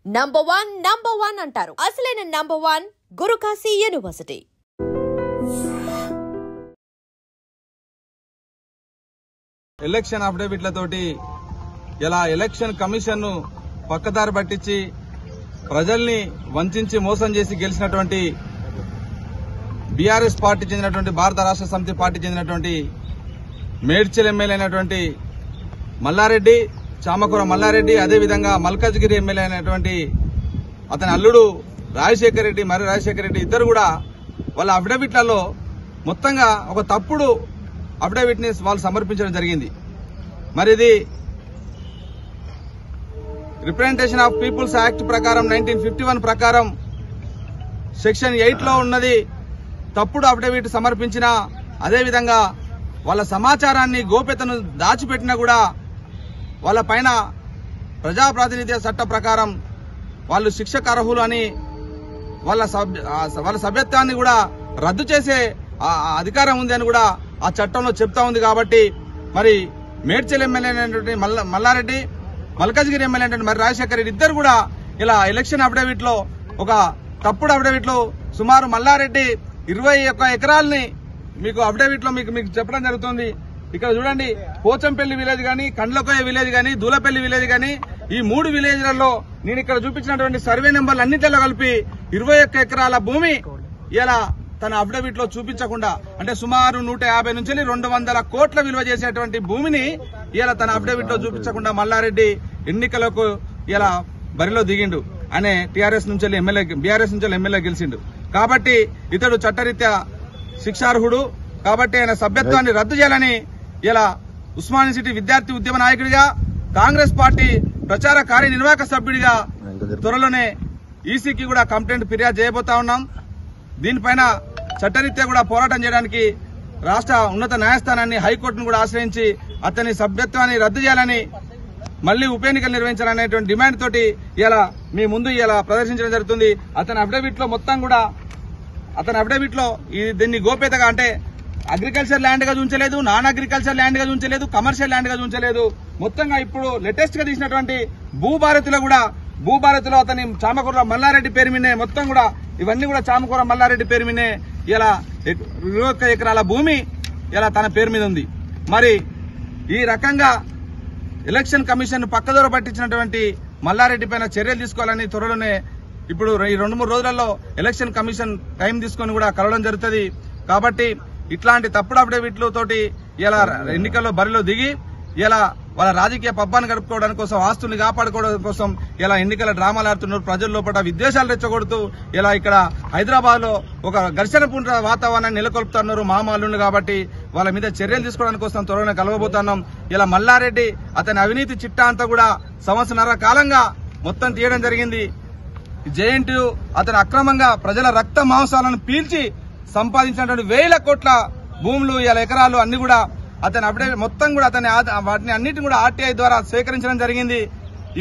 Number one అంటారు. అసలైన number 1 Guru Kashi university. Election అఫిడవిట్లతోటి ఇలా ఎలక్షన్ కమిషన్ ను పక్కదారి పట్టించి ప్రజల్ని వంచి మోసం చేసి గెలిచినటువంటి బీఆర్ఎస్ పార్టీ చెందినటువంటి భారత రాష్ట్ర సమితి పార్టీ చెందినటువంటి మేడ్చల్ ఎమ్మెల్యే అయినటువంటి మల్లారెడ్డి, చామకూర మల్లారెడ్డి, అదేవిధంగా మల్కాజ్గిరి ఎమ్మెల్యే అయినటువంటి అతని అల్లుడు రాజశేఖర్ రెడ్డి, మరి రాజశేఖర్ రెడ్డి ఇద్దరు కూడా వాళ్ళ అఫిడవిట్లలో మొత్తంగా ఒక తప్పుడు అఫిడవిట్ ని వాళ్ళు సమర్పించడం జరిగింది. మరి ఇది రిప్రజెంటేషన్ ఆఫ్ పీపుల్స్ యాక్ట్ ప్రకారం 1951 ప్రకారం సెక్షన్ 8 లో ఉన్నది. తప్పుడు అఫిడవిట్ సమర్పించిన, అదేవిధంగా వాళ్ళ సమాచారాన్ని గోప్యతను దాచిపెట్టినా కూడా వాళ్ళ పైన ప్రజాప్రాతినిధ్య చట్ట ప్రకారం వాళ్ళు శిక్షకు అర్హులు అని వాళ్ళ సభ్యత్వాన్ని కూడా రద్దు చేసే అధికారం ఉంది అని కూడా ఆ చట్టంలో చెప్తా ఉంది. కాబట్టి మరి మేడ్చల్ ఎమ్మెల్యే అయినటువంటి మల్లారెడ్డి, మల్కాజ్గిరి ఎమ్మెల్యే అయినటువంటి మరి రాజశేఖర్ రెడ్డి ఇద్దరు కూడా ఇలా ఎలక్షన్ అఫిడవిట్ లో ఒక తప్పుడు అఫిడవిట్ లో సుమారు మల్లారెడ్డి 21 ఎకరాలని మీకు అఫిడవిట్ లో మీకు చెప్పడం జరుగుతుంది. ఇక్కడ చూడండి, పోచంపల్లి విలేజ్ గానీ, కండ్లకోయ విలేజ్ గానీ, దూలపల్లి విలేజ్ గానీ, ఈ 3 విలేజ్లలో నేను ఇక్కడ చూపించినటువంటి సర్వే నెంబర్లు అన్నింటిలో కలిపి 21 ఎకరాల భూమి ఇలా తన అఫిడవిట్ లో చూపించకుండా, అంటే సుమారు 150 నుంచి 200 కోట్ల విలువ చేసేటువంటి భూమిని ఇలా తన అఫిడవిట్ లో చూపించకుండా మల్లారెడ్డి ఎన్నికలకు ఇలా బరిలో దిగిండు. అనే బీఆర్ఎస్ నుంచి ఎమ్మెల్యే గెలిచిండు. కాబట్టి ఇతడు చట్టరీత్యా శిక్షార్హుడు. కాబట్టి ఆయన సభ్యత్వాన్ని రద్దు చేయాలని ఇలా ఉస్మాన్ యూనివర్సిటీ విద్యార్థి ఉద్యమ నాయకుడిగా, కాంగ్రెస్ పార్టీ ప్రచార కార్యనిర్వాహక సభ్యుడిగా త్వరలోనే ఈసీకి కూడా కంప్లైంట్ ఫిర్యాదు చేయబోతా ఉన్నాం. దీనిపైన చట్టరీత్యా కూడా పోరాటం చేయడానికి రాష్ట్ర ఉన్నత న్యాయస్థానాన్ని, హైకోర్టును కూడా ఆశ్రయించి అతని సభ్యత్వాన్ని రద్దు చేయాలని, మళ్లీ ఉప ఎన్నికలు నిర్వహించాలనేటువంటి డిమాండ్ తోటి ఇలా మీ ముందు ఇలా ప్రదర్శించడం జరుగుతుంది. అతని అఫిడవిట్ లో మొత్తం కూడా దీన్ని గోప్యతగా, అంటే అగ్రికల్చర్ ల్యాండ్ గా చూంచలేదు, నాన్ అగ్రికల్చర్ ల్యాండ్ గా చూంచలేదు, కమర్షియల్ ల్యాండ్ గా చూంచలేదు. మొత్తంగా ఇప్పుడు లేటెస్ట్ గా తీసినటువంటి భూభారతిలో అతని చామకూర మల్లారెడ్డి పేరు మీదే మొత్తం కూడా ఇవన్నీ కూడా చామకూర మల్లారెడ్డి పేరు మీదే ఇలా 21 ఎకరాల భూమి ఇలా తన పేరు మీద ఉంది. మరి ఈ రకంగా ఎలక్షన్ కమిషన్ పక్కదోర పట్టించినటువంటి మల్లారెడ్డి పైన చర్యలు తీసుకోవాలని త్వరలోనే ఇప్పుడు ఈ 2-3 రోజులలో ఎలక్షన్ కమిషన్ టైం తీసుకొని కూడా కలవడం జరుగుతుంది. కాబట్టి ఇట్లాంటి తప్పుడు అఫిడవిట్ల తోటి ఇలా ఎన్నికల్లో బరిలో దిగి ఇలా వాళ్ళ రాజకీయ పబ్బాన్ని గడుపుకోవడానికి కోసం, ఆస్తుల్ని కాపాడుకోవడం కోసం ఇలా ఎన్నికల డ్రామాలు ఆడుతున్నారు. ప్రజల లోపల విద్వేషాలు రెచ్చగొడుతూ ఇలా ఇక్కడ హైదరాబాద్ లో ఒక ఘర్షణపూర్ణ వాతావరణాన్ని నెలకొల్పుతున్నారు మామూలు. కాబట్టి వాళ్ళ మీద చర్యలు తీసుకోవడానికి కోసం త్వరగా కలవబోతున్నాం. ఇలా మల్లారెడ్డి అతని అవినీతి చిట్టా అంతా కూడా 1.5 సంవత్సరాల కాలంగా మొత్తం తీయడం జరిగింది. జేఎన్టీయూ అతను అక్రమంగా ప్రజల రక్త మాంసాలను పీల్చి సంపాదించినటువంటి 1000 కోట్ల భూములు, ఇలా ఎకరాలు అన్ని కూడా అతని అప్డేట్ మొత్తం కూడా వాటిని అన్నిటిని కూడా ఆర్టీఐ ద్వారా సేకరించడం జరిగింది.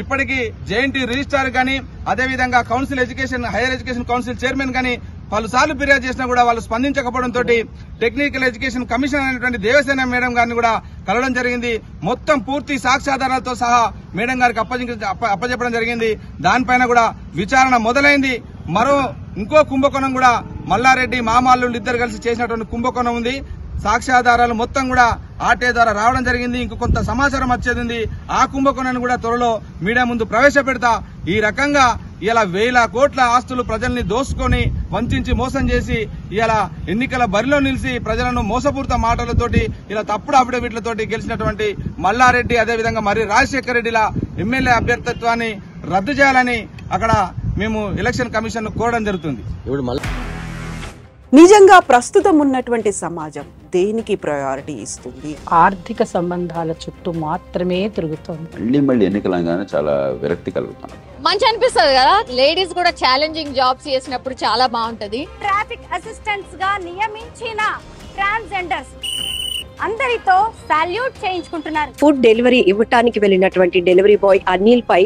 ఇప్పటికీ జేఎన్టీయూ రిజిస్ట్రార్ గానీ, అదేవిధంగా హైయర్ ఎడ్యుకేషన్ కౌన్సిల్ చైర్మన్ గానీ పలుసార్లు ఫిర్యాదు చేసినా కూడా వాళ్ళు స్పందించకపోవడంతో టెక్నికల్ ఎడ్యుకేషన్ కమిషన్ అయినటువంటి దేవసేన మేడం గారిని కూడా కలవడం జరిగింది. మొత్తం పూర్తి సాక్ష్యాధారాలతో సహా మేడం గారికి అప్పచెప్పడం జరిగింది. దానిపైన కూడా విచారణ మొదలైంది. ఇంకో కుంభకోణం కూడా మల్లారెడ్డి మామాల్లుళ్ళు ఇద్దరు కలిసి చేసినటువంటి కుంభకోణం ఉంది. సాక్ష్యాధారాలు మొత్తం కూడా ఆర్టీఐ ద్వారా రావడం జరిగింది. ఇంకో కొంత సమాచారం వచ్చేది. ఆ కుంభకోణాన్ని కూడా త్వరలో మీడియా ముందు ప్రవేశపెడతా. ఈ రకంగా ఇలా 1000 కోట్ల ఆస్తులు ప్రజల్ని దోసుకొని వంచి మోసం చేసి ఇలా ఎన్నికల బరిలో నిలిచి ప్రజలను మోసపూరిత మాటలతోటి ఇలా తప్పుడు అఫిడవిట్లతోటి గెలిచినటువంటి మల్లారెడ్డి, అదేవిధంగా మరి రాజశేఖర్ రెడ్డిల ఎమ్మెల్యే అభ్యర్థిత్వాన్ని రద్దు చేయాలని అక్కడ మేము ఎలక్షన్ కమిషన్ కోరడం జరుగుతుంది. నిజంగా ప్రస్తుతం ఉన్నటువంటి సమాజం దేనికి ప్రయారిటీ ఇస్తుంది? ఆర్థిక సంబంధాల చుట్టూ మాత్రమే తిరుగుతుంది. మళ్ళీ ఎన్నికలంగానే చాలా విరక్తి కలుగుతాం. మంచి అనిపిస్తుంది కదా, లేడీస్ కూడా ఛాలెంజింగ్ జాబ్స్ చేసినప్పుడు చాలా బాగుంటది. ట్రాఫిక్ అసిస్టెంట్స్ గా నియమించిన ట్రాన్స్జెండర్స్ అందరితో సాల్యూట్ చేయించుకుంటున్నారు. ఫుడ్ డెలివరీ ఇవ్వటానికి వెళ్ళినటువంటి డెలివరీ బాయ్ అనిల్ పై